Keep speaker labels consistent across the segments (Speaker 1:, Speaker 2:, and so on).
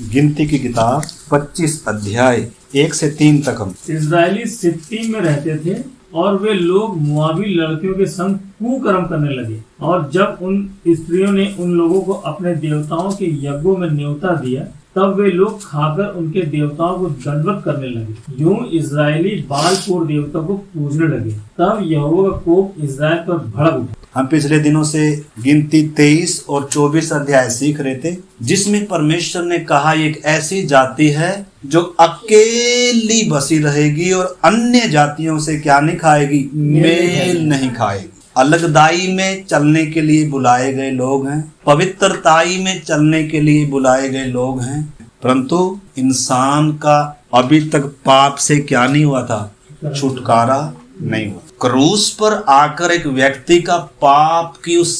Speaker 1: गिनती की किताब 25 अध्याय 1 से 3 तक। हम
Speaker 2: इजरायली सित्तीम में रहते थे और वे लोग मुआबी लड़कियों के संग कुकर्म करने लगे। और जब उन स्त्रियों ने उन लोगों को अपने देवताओं के यज्ञों में न्योता दिया, तब वे लोग खाकर उनके देवताओं को दंडवत करने लगे। यूं इजरायली बालपूर देवता को पूजने लगे। तब यहोवा का कोप इजराइल पर भड़क उठा।
Speaker 1: हम पिछले दिनों से गिनती 23 और 24 अध्याय सीख रहे थे, जिसमें परमेश्वर ने कहा एक ऐसी जाति है जो अकेली बसी रहेगी और अन्य जातियों से क्या नहीं खाएगी, मेल नहीं खाएगी। अलगदाई में चलने के लिए बुलाए गए लोग हैं, पवित्रताई में चलने के लिए बुलाए गए लोग हैं, परंतु इंसान का अभी तक पाप से क्या नहीं हुआ था, छुटकारा नहीं हुआ। क्रूस पर आकर एक व्यक्ति का पाप की उस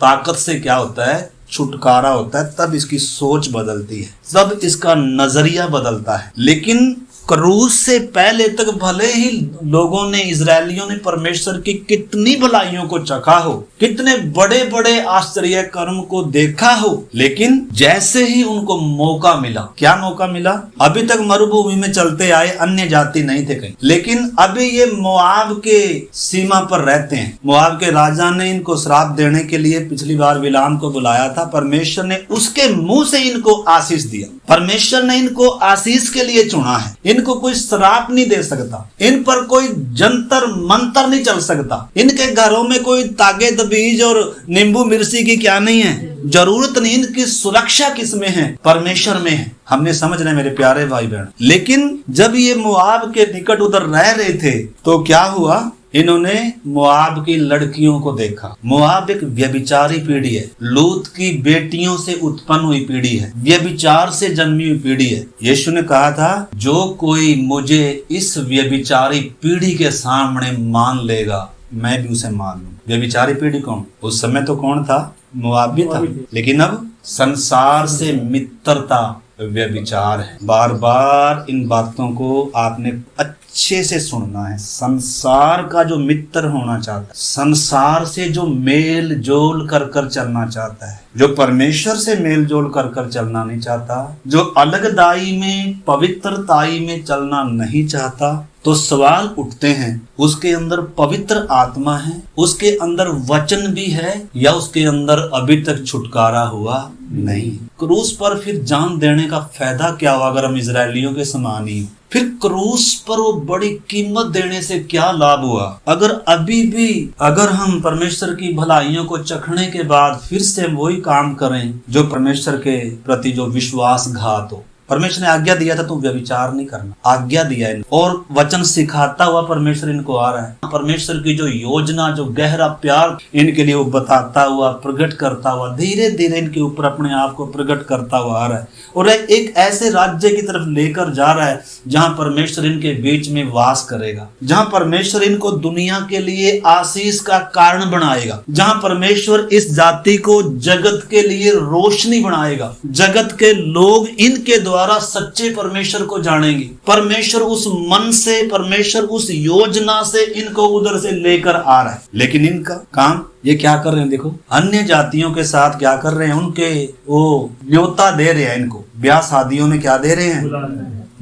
Speaker 1: ताकत से क्या होता है, छुटकारा होता है। तब इसकी सोच बदलती है, तब इसका नजरिया बदलता है। लेकिन क्रूस से पहले तक भले ही लोगों ने, इजरायलियों ने परमेश्वर की कितनी भलाइयों को चखा हो, कितने बड़े बड़े आश्चर्य कर्म को देखा हो, लेकिन जैसे ही उनको मौका मिला, क्या मौका मिला, अभी तक मरुभूमि में चलते आए, अन्य जाति नहीं थे कहीं, लेकिन अभी ये मोआब के सीमा पर रहते हैं। मोआब के राजा ने इनको श्राप देने के लिए पिछली बार बिलाम को बुलाया था। परमेश्वर ने उसके मुंह से इनको आशीष दिया। परमेश्वर ने इनको आशीष के लिए चुना है। इनको कोई श्राप नहीं दे सकता, इन पर कोई जंतर मंतर नहीं चल सकता, इनके घरों में कोई तागे बीज और नींबू मिर्ची की क्या नहीं है, जरूरत नहीं। इनकी सुरक्षा किसमें है, परमेश्वर में है। हमने समझना है मेरे प्यारे भाई बहन। लेकिन जब ये मोआब के निकट उधर रह रहे थे तो क्या हुआ, इन्होंने मोआब की लड़कियों को देखा। मोआब एक व्यभिचारी पीढ़ी है, लूत की बेटियों से उत्पन्न हुई पीढ़ी है, व्यभिचार से जन्मी हुई पीढ़ी है। यीशु ने कहा था, जो कोई मुझे इस व्यभिचारी पीढ़ी के सामने मान लेगा, मैं भी उसे मान लूं। व्यभिचारी पीढ़ी कौन? उस समय तो कौन था, मोआबी था, लेकिन अब संसार से मित्रता व्यभिचार है। बार बार इन बातों को आपने अच्छे से सुनना है। संसार का जो मित्र होना चाहता है, संसार से जो मेल जोल कर चलना चाहता है, जो परमेश्वर से मेल जोल कर चलना नहीं चाहता, जो अलगदाई में, पवित्रताई में चलना नहीं चाहता, तो सवाल उठते हैं, उसके अंदर पवित्र आत्मा है, उसके अंदर वचन भी है, या उसके अंदर अभी तक छुटकारा हुआ नहीं। क्रूस पर फिर जान देने का फायदा क्या हुआ अगर हम इजरायलियों के समान ही? फिर क्रूस पर वो बड़ी कीमत देने से क्या लाभ हुआ? अगर अभी भी अगर हम परमेश्वर की भलाइयों को चखने के बाद फिर से वही काम करें जो परमेश्वर के प्रति जो विश्वासघात हो। परमेश्वर ने आज्ञा दिया था तुम व्यभिचार नहीं करना, आज्ञा दिया है, और वचन सिखाता हुआ परमेश्वर इनको आ रहा है। परमेश्वर की जो योजना, जो गहरा प्यार इनके लिए वो बताता हुआ, प्रकट करता हुआ, धीरे धीरे इनके ऊपर अपने आप को प्रकट करता हुआ आ रहा है, और एक ऐसे राज्य की तरफ लेकर जा रहा है जहां परमेश्वर इनके बीच में वास करेगा, जहां परमेश्वर इनको दुनिया के लिए आशीष का कारण बनाएगा, जहां परमेश्वर इस जाति को जगत के लिए रोशनी बनाएगा। जगत के लोग इनके द्वारा सच्चे परमेश्वर को जानेंगे। परमेश्वर उस मन से, परमेश्वर उस योजना से इनको उधर से लेकर आ रहा है। लेकिन इनका काम ये क्या कर रहे हैं, देखो, अन्य जातियों के साथ क्या कर रहे हैं, उनके वो न्योता दे रहे हैं। इनको ब्याह शादियों में क्या दे रहे हैं,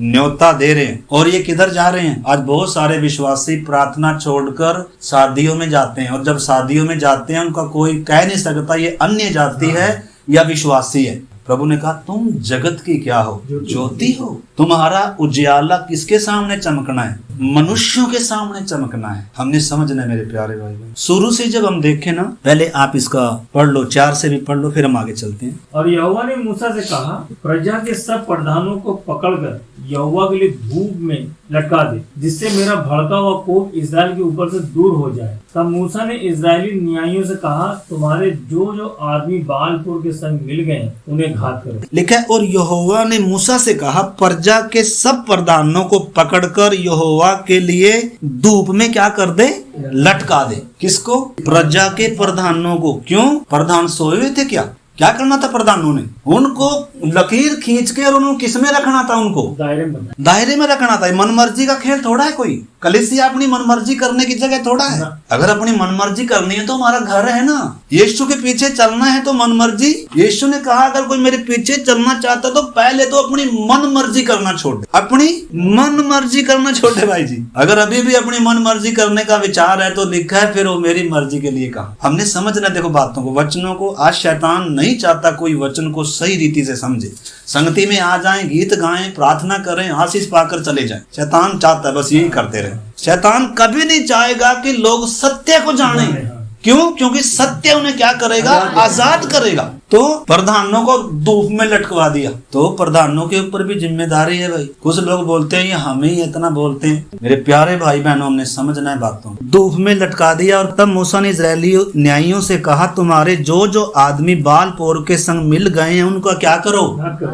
Speaker 1: न्योता दे रहे हैं। और ये किधर जा रहे हैं? आज बहुत सारे विश्वासी प्रार्थना छोड़कर शादियों में जाते हैं, और जब शादियों में जाते हैं उनका कोई कह नहीं सकता ये अन्य जाति है या विश्वासी है। प्रभु ने कहा तुम जगत की क्या हो, ज्योति हो। तुम्हारा उजियाला किसके सामने चमकना है, मनुष्यों के सामने चमकना है। हमने समझना है मेरे प्यारे भाई। शुरू से जब हम देखें ना, पहले आप इसका पढ़ लो, 4 से भी पढ़ लो, फिर हम आगे चलते हैं।
Speaker 2: और यहोवा ने मूसा से कहा, प्रजा के सब प्रधानों को पकड़कर यहोवा के लिए धूप में लटका दे, जिससे मेरा भड़का हुआ कोप इस्राएल के ऊपर से दूर हो जाए। तब मूसा ने इस्राएली न्यायियों से कहा, तुम्हारे जो जो आदमी बालपुर के संग मिल गए उन्हें घात करो।
Speaker 1: लिखा है, और यहोवा ने मूसा से कहा, प्रजा के सब प्रधानों को पकड़कर यहोवा के लिए धूप में क्या कर दे, लटका दे। किसको? प्रजा के प्रधानों को। क्यों? प्रधान सोए हुए थे क्या? क्या करना था प्रधानों ने? उनको लकीर खींच के और उन्होंने किसमें रखना था? उनको दायरे में रखना था। मनमर्जी का खेल थोड़ा है कोई। कलीसिया अपनी मनमर्जी करने की जगह थोड़ा है। अगर अपनी मनमर्जी करनी है तो हमारा घर है ना। यीशु के पीछे चलना है तो मनमर्जी, यीशु ने कहा अगर कोई मेरे पीछे चलना चाहता तो पहले तो अपनी मनमर्जी करना छोड़ दे। अपनी मनमर्जी करना छोड़े भाई जी। अगर अभी भी अपनी मनमर्जी करने का विचार है तो लिखा है फिर वो मेरी मर्जी के लिए कहा। हमने समझना देखो बातों को, वचनों को। आज शैतान नहीं चाहता कोई वचन को सही रीति से समझे। संगति में आ जाएं, गीत गाएं, प्रार्थना करें, आशीष पाकर चले जाएं। शैतान चाहता है बस यही करते रहे। शैतान कभी नहीं चाहेगा कि लोग सत्य को जानें। क्यों? क्योंकि सत्य उन्हें क्या करेगा? आजाद करेगा। तो प्रधानों को धूप में लटकवा दिया। तो प्रधानों के ऊपर भी जिम्मेदारी है भाई। कुछ लोग बोलते हैं ये हम ही इतना बोलते हैं। मेरे प्यारे भाई बहनों, हमने समझना है बातों। धूप में लटका दिया। और तब मूसा ने इजरायली न्यायियों से कहा तुम्हारे जो जो आदमी बाल पोर के संग मिल गए हैं उनका क्या करो?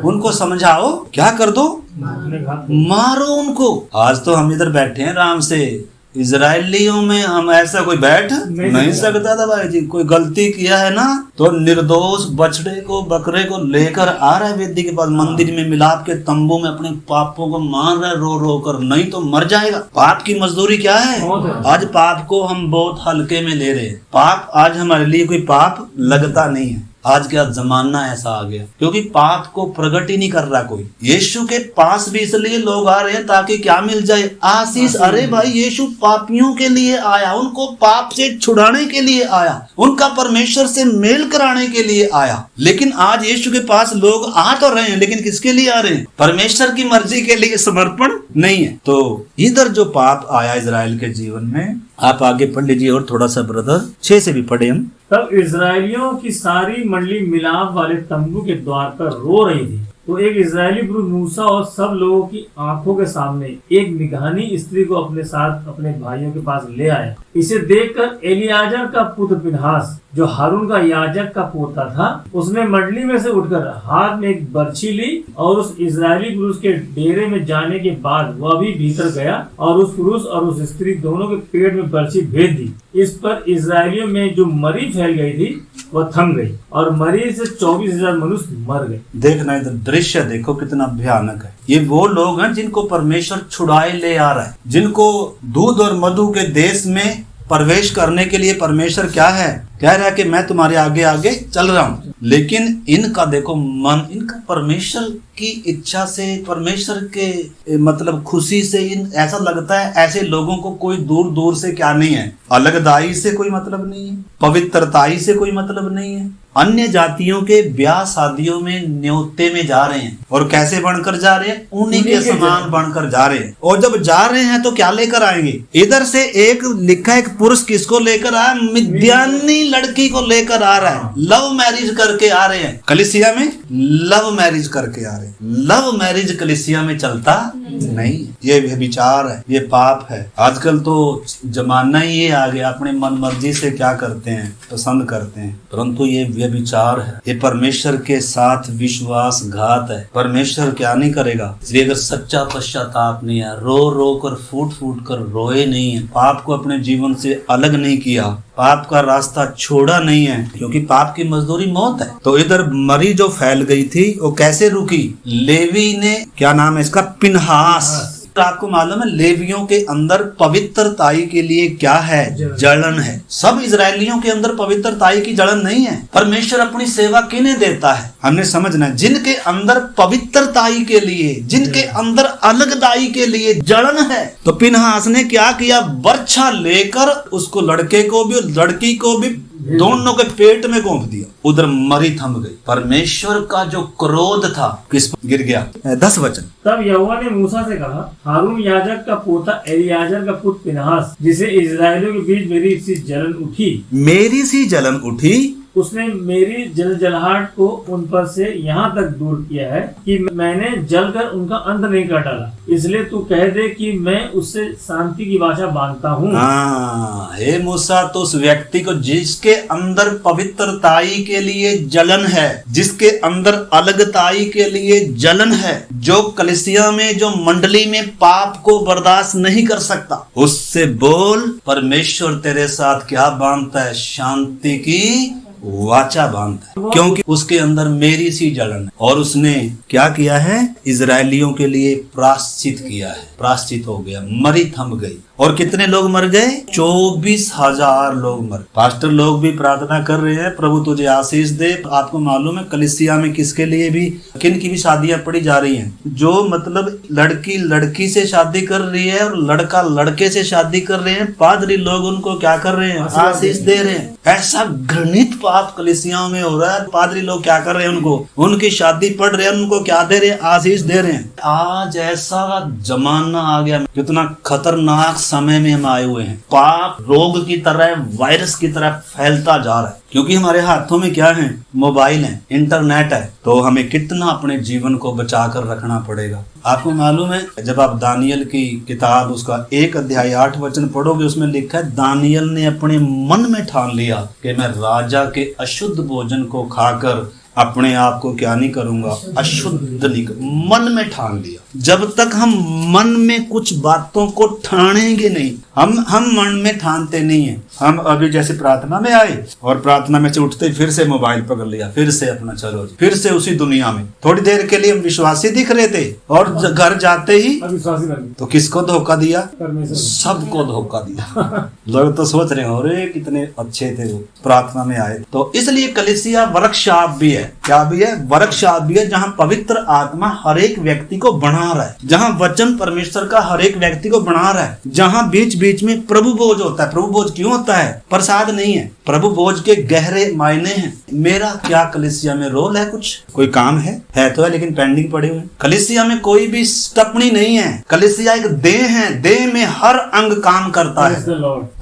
Speaker 1: उनको समझाओ। क्या कर दो? मारो उनको। आज तो हम इधर बैठे हैं आराम से। इजरायलियों में हम ऐसा कोई बैठ नहीं सकता था भाई जी। कोई गलती किया है ना तो निर्दोष बछड़े को, बकरे को लेकर आ रहा है वेदी के पास, मंदिर में मिलाप के तंबू में अपने पापों को मान रहा है रो रो कर, नहीं तो मर जाएगा। पाप की मजदूरी क्या है? आज पाप को हम बहुत हल्के में ले रहे हैं। पाप आज हमारे लिए कोई पाप लगता नहीं है। आज का जमाना ऐसा आ गया क्योंकि पाप को प्रकट ही नहीं कर रहा कोई। यीशु के पास भी इसलिए लोग आ रहे हैं ताकि क्या मिल जाए? आशीष। अरे भाई यीशु पापियों के लिए आया, उनको पाप से छुड़ाने के लिए आया, उनका परमेश्वर से मेल कराने के लिए आया। लेकिन आज यीशु के पास लोग आ तो रहे हैं लेकिन किसके लिए आ रहे हैं? परमेश्वर की मर्जी के लिए समर्पण नहीं है। तो इधर जो पाप आया इजराइल के जीवन में, आप आगे पढ़ लीजिए और थोड़ा सा ब्रदर 6 से भी पढ़े हम।
Speaker 2: तब इजरायलियों की सारी मंडली मिलाप वाले तंबू के द्वार पर रो रही थी। तो एक इजरायली पुरुष मूसा और सब लोगों की आंखों के सामने एक निगहानी स्त्री को अपने साथ अपने भाइयों के पास ले आया। इसे देखकर एलियाजर का पुत्र पिनहास जो हारून का याजक का पोता था, उसने मंडली में से उठकर हाथ में एक बर्छी ली और उस इजरायली पुरुष के डेरे में जाने के बाद वह भी भीतर गया और उस पुरुष और उस स्त्री दोनों के पेट में बर्छी भेद दी। इस पर इजरायलियों में जो मरी फैल गई थी वह थम गई और मरी से 24,000 मनुष्य मर गए।
Speaker 1: देखना इधर दृश्य देखो कितना भयानक है। ये वो लोग हैं जिनको परमेश्वर छुड़ाए ले आ रहा है, जिनको दूध और मधु के देश में प्रवेश करने के लिए परमेश्वर क्या है? कह रहा है कि मैं तुम्हारे आगे आगे चल रहा हूँ। लेकिन इनका देखो मन, इनका परमेश्वर की इच्छा से, परमेश्वर के मतलब खुशी से ऐसा लगता है ऐसे लोगों को कोई दूर दूर से क्या नहीं है, अलगदाई से कोई मतलब नहीं है, पवित्रताई से कोई मतलब नहीं है। अन्य जातियों के ब्याह शादियों में न्योते में जा रहे हैं और कैसे बनकर जा रहे हैं? उन्हीं के समान बनकर जा रहे हैं। और जब जा रहे हैं तो क्या लेकर आएंगे? इधर से एक लिखा, एक पुरुष किसको लेकर आया? मिद्यानी लड़की को लेकर आ रहा है। लव मैरिज करके आ रहे हैं कलीसिया में, लव मैरिज करके आ रहे हैं। लव मैरिज कलीसिया में चलता नहीं, ये व्यभिचार है, ये पाप है। आजकल तो जमाना ही ये आ गया, अपने मन मर्जी से क्या करते हैं, पसंद करते हैं, परंतु ये व्यभिचार है। ये परमेश्वर के साथ विश्वासघात है। परमेश्वर क्या नहीं करेगा? इसलिए अगर सच्चा पश्चाताप नहीं है, रो रो कर फूट फूट कर रोए नहीं है, पाप को अपने जीवन से अलग नहीं किया, पाप का रास्ता छोड़ा नहीं है, क्योंकि पाप की मजदूरी मौत है। तो इधर मरी जो फैल गई थी वो कैसे रुकी? लेवी ने, क्या नाम है इसका? पिनहास। आपको मालूम है लेवियों के अंदर पवित्रताई के लिए क्या है? जलन है। सब इजरायलियों के अंदर पवित्रताई की जलन नहीं है। परमेश्वर अपनी सेवा किन्हें देता है? हमने समझना है, जिनके अंदर पवित्रताई के लिए, जिनके अंदर अलगदाई के लिए जलन है। तो पिनहास ने क्या किया? बर्छा लेकर उसको, लड़के को भी लड़की को भी, दोनों के पेट में गोंफ दिया। उधर मरी थम गई। परमेश्वर का जो क्रोध था किस पर गिर गया? 10 वचन।
Speaker 2: तब यहोवा ने मूसा से कहा, हारून याजक का पोता एलियाजर का पुत्र पिनहास, जिसे इजरायलियों के बीच मेरी सी जलन उठी,
Speaker 1: मेरी सी जलन उठी,
Speaker 2: उसने मेरी जलजलाहट को उन पर से यहाँ तक दूर किया है कि मैंने जलकर उनका अंत नहीं कर डाला। इसलिए तू कह दे कि मैं उससे शांति की भाषा बांधता हूँ।
Speaker 1: हे मूसा, तो उस व्यक्ति को जिसके अंदर पवित्रताई के लिए जलन है, जिसके अंदर अलगताई के लिए जलन है, जो कलीसिया में, जो मंडली में पाप को बर्दाश्त नहीं कर सकता, उससे बोल परमेश्वर तेरे साथ क्या बांधता है? शांति की वाचा बांधता है, क्योंकि उसके अंदर मेरी सी जलन है। और उसने क्या किया है, इजरायलियों के लिए प्रायश्चित किया है, प्रायश्चित हो गया, मरी थम गई। और कितने लोग मर गए? 24,000 लोग मर। पास्टर लोग भी प्रार्थना कर रहे हैं, प्रभु तुझे आशीष दे। आपको मालूम है कलीसिया में किसके लिए भी, किन की भी शादियां पड़ी जा रही हैं, जो मतलब लड़की लड़की से शादी कर रही है और लड़का लड़के से शादी कर रहे हैं, पादरी लोग उनको क्या कर रहे हैं, आशीष दे रहे हैं। ऐसा घृणित पाप कलीसियाओं में हो रहा है। पादरी लोग क्या कर रहे हैं, उनको उनकी शादी पढ़ रहे हैं, उनको क्या दे रहे हैं, आशीष दे रहे हैं। आज ऐसा जमाना आ गया, कितना खतरनाक समय में हम आए हुए हैं। पाप रोग की तरह, वायरस की तरह फैलता जा रहा है, क्योंकि हमारे हाथों में क्या है, मोबाइल है, इंटरनेट है। तो हमें कितना अपने जीवन को बचा कर रखना पड़ेगा। आपको मालूम है, जब आप दानियल की किताब उसका 1 अध्याय 8 वचन पढ़ोगे, उसमें लिखा है दानियल ने अपने मन में ठान लिया कि मैं राजा के अशुद्ध भोजन को खाकर अपने आप को क्या नहीं करूंगा, अशुद्ध नहीं कर। मन में ठान लिया। जब तक हम मन में कुछ बातों को ठानेंगे नहीं, हम मन में ठानते नहीं है। हम अभी जैसे प्रार्थना में आए और प्रार्थना में से उठते फिर से मोबाइल पकड़ लिया, फिर से अपना चलो जी, फिर से उसी दुनिया में। थोड़ी देर के लिए हम विश्वासी दिख रहे थे और घर जाते ही तो किसको धोखा दिया? सबको धोखा दिया। लोग तो सोच रहे हो रे कितने अच्छे थे वो, प्रार्थना में आए। तो इसलिए कलीसिया वर्कशॉप भी है। क्या भी है? वर्कशॉप भी है, जहाँ पवित्र आत्मा हर एक व्यक्ति को बना रहा है, जहाँ वचन परमेश्वर का हर एक व्यक्ति को बना रहा है, जहाँ बीच बीच में प्रभु भोज होता है। प्रभु भोज क्यों होता है? प्रसाद नहीं है, प्रभु भोज के गहरे मायने हैं। मेरा क्या कलीसिया में रोल है? कुछ कोई काम है तो है, लेकिन पेंडिंग पड़े हुए। कलीसिया में कोई भी टपनी नहीं है। कलीसिया एक देह है, देह में हर अंग काम करता है।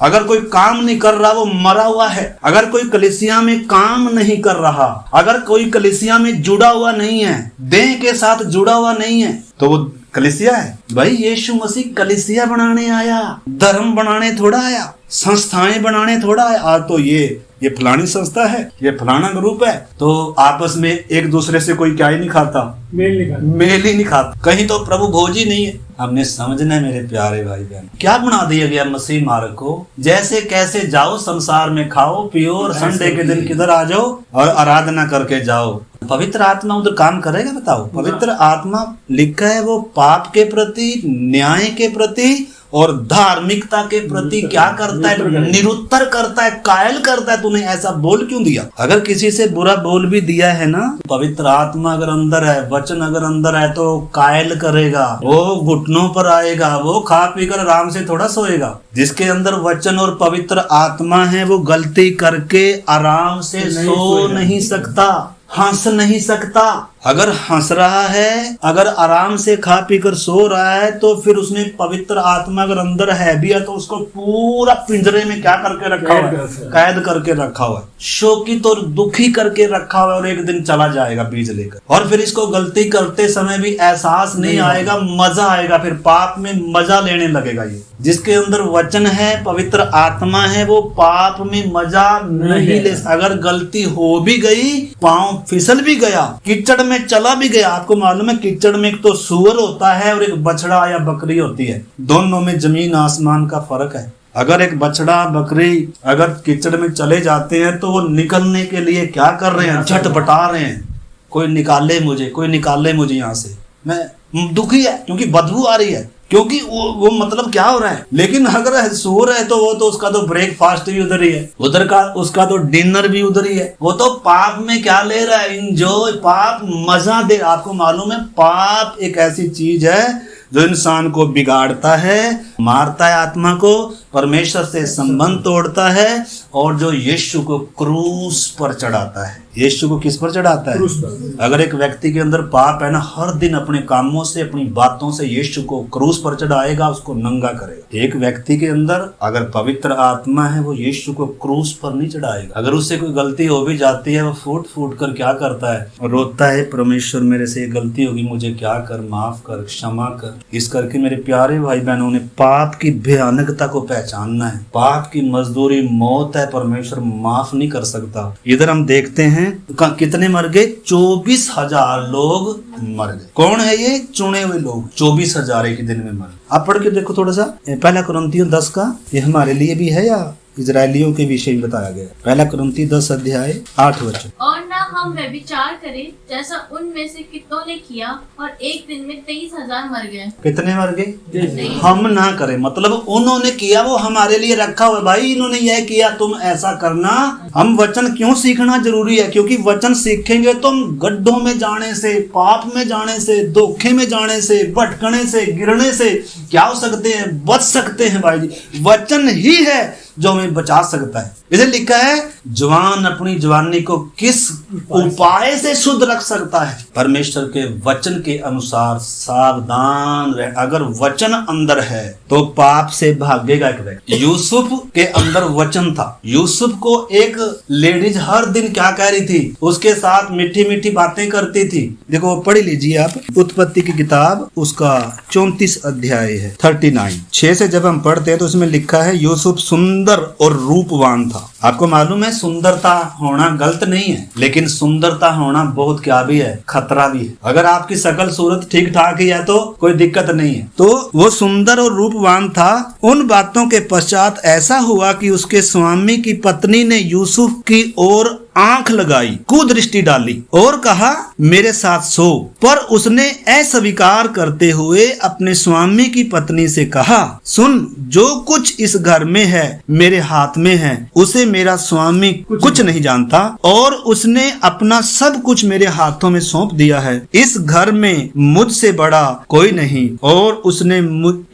Speaker 1: अगर कोई काम नहीं कर रहा वो मरा हुआ है। अगर कोई कलीसिया में काम नहीं कर रहा, अगर कोई कलीसिया में जुड़ा हुआ नहीं है, देह के साथ जुड़ा हुआ नहीं है, तो वो कलीसिया है। भाई यीशु मसीह कलीसिया बनाने आया, धर्म बनाने थोड़ा आया, संस्थाएं बनाने थोड़ा आया। आज तो ये फलानी संस्था है, ये फलाना ग्रुप है, तो आपस में एक दूसरे से कोई क्या ही नहीं खाता, मेल ही नहीं खाता। कहीं तो प्रभु भोज ही नहीं है। हमने समझना है मेरे प्यारे भाई बहन, क्या बना दिया गया मसीह मार्ग को? जैसे कैसे जाओ, संसार में खाओ पियो और संडे के दिन किधर आ जाओ और आराधना करके जाओ। पवित्र आत्मा उधर काम करेगा? बताओ। पवित्र आत्मा लिखा है वो पाप के प्रति, न्याय के प्रति और धार्मिकता के प्रति क्या करता है? निरुत्तर करता है, कायल करता है। तूने ऐसा बोल क्यों दिया? अगर किसी से बुरा बोल भी दिया है ना, पवित्र आत्मा अगर अंदर है, वचन अगर अंदर है, तो कायल करेगा, वो घुटनों पर आएगा, वो खा पी कर आराम से थोड़ा सोएगा। जिसके अंदर वचन और पवित्र आत्मा है वो गलती करके आराम से सो नहीं सकता, हंस नहीं सकता। अगर हंस रहा है, अगर आराम से खा पी कर सो रहा है, तो फिर उसने पवित्र आत्मा अगर अंदर है भी है, तो उसको पूरा पिंजरे में क्या करके रखा हुआ है? कैद करके रखा हुआ है, शोकित और दुखी करके रखा हुआ है। और एक दिन चला जाएगा बीज लेकर, और फिर इसको गलती करते समय भी एहसास नहीं आएगा, मजा आएगा, फिर पाप में मजा लेने लगेगा। ये जिसके अंदर वचन है, पवित्र आत्मा है, वो पाप में मजा नहीं ले। अगर गलती हो भी गई, पांव फिसल भी गया, कीचड़ में चला भी गया। आपको मालूम है कीचड़ में एक तो सूअर होता है और एक बछड़ा या बकरी होती है। दोनों में जमीन आसमान का फर्क है। अगर एक बछड़ा बकरी अगर कीचड़ में चले जाते हैं, तो वो निकलने के लिए क्या कर रहे हैं? झटपटा रहे हैं, कोई निकाले मुझे, कोई निकाले मुझे यहाँ से। मैं दुखी है क्योंकि बदबू आ रही है, क्योंकि वो मतलब क्या हो रहा है। लेकिन अगर सूर है तो वो तो उसका तो ब्रेकफास्ट भी उधर ही है, उधर का उसका तो डिनर भी उधर ही है। वो तो पाप में क्या ले रहा है? इंजॉय, पाप मजा दे। आपको मालूम है पाप एक ऐसी चीज है जो इंसान को बिगाड़ता है, मारता है आत्मा को, परमेश्वर से संबंध तोड़ता है, और जो यीशु को क्रूस पर चढ़ाता है। यीशु को किस पर चढ़ाता है? अगर एक व्यक्ति के अंदर पाप है ना, हर दिन अपने कामों से, अपनी बातों से यीशु को क्रूस पर चढ़ाएगा, उसको नंगा करेगा। एक व्यक्ति के अंदर अगर पवित्र आत्मा है, वो यीशु को क्रूस पर नहीं चढ़ाएगा। अगर उससे कोई गलती हो भी जाती है, वो फूट फूट कर क्या करता है? रोता है, परमेश्वर मेरे से गलती होगी, मुझे क्या कर, माफ कर, क्षमा कर। इस करके मेरे प्यारे भाई बहनों ने पाप की भयानकता को पहचानना है। पाप की मजदूरी मौत है, परमेश्वर माफ नहीं कर सकता। इधर हम देखते हैं कितने मर गए? 24,000 लोग मर गए। कौन है ये? चुने हुए लोग। 24,000 एक दिन में मर। आप पढ़ के देखो थोड़ा सा, पहला कुरिन्थियों 10 का, ये हमारे लिए भी है या इजरायलियों के विषय में बताया गया। पहला कुरिन्थी 10 अध्याय 8 वचन।
Speaker 3: और न हम व्यभिचार करें जैसा उनमें से कितनों ने किया और एक दिन में 23,000 मर गए।
Speaker 1: कितने मर गए? हम ना करें, मतलब उन्होंने किया वो हमारे लिए रखा हुआ, भाई इन्होंने यह किया तुम ऐसा करना। हम वचन क्यों सीखना जरूरी है? क्योंकि वचन सीखेंगे तो हम गड्ढों में जाने से, पाप में जाने से, धोखे में जाने से, भटकने से, गिरने से क्या हो सकते हैं? बच सकते हैं भाई जी। वचन ही है जो हमें बचा सकता है। इसे लिखा है जवान अपनी जवानी को किस उपाय से शुद्ध रख सकता है? परमेश्वर के वचन के अनुसार सावधान रहे। अगर वचन अंदर है तो पाप से भागेगा एक व्यक्ति। यूसुफ के अंदर वचन था। यूसुफ को एक लेडीज हर दिन क्या कह रही थी? उसके साथ मीठी मीठी बातें करती थी। देखो पढ़ लीजिए आप, उत्पत्ति की किताब उसका 34 अध्याय है 39 6 से जब हम पढ़ते हैं तो उसमें लिखा है यूसुफ सुंदर और रूपवान था। आपको मालूम है सुंदरता होना गलत नहीं है, लेकिन सुंदरता होना बहुत क्या भी है, खतरा भी है। अगर आपकी शकल सूरत ठीक ठाक ही है तो कोई दिक्कत नहीं है। तो वो सुंदर और रूपवान था। उन बातों के पश्चात ऐसा हुआ कि उसके स्वामी की पत्नी ने यूसुफ की ओर आंख लगाई, कुदृष्टि डाली और कहा मेरे साथ सो। पर उसने अस्वीकार करते हुए अपने स्वामी की पत्नी से कहा, सुन, जो कुछ इस घर में है मेरे हाथ में है, उसे मेरा स्वामी कुछ नहीं जानता और उसने अपना सब कुछ मेरे हाथों में सौंप दिया है। इस घर में मुझसे बड़ा कोई नहीं और उसने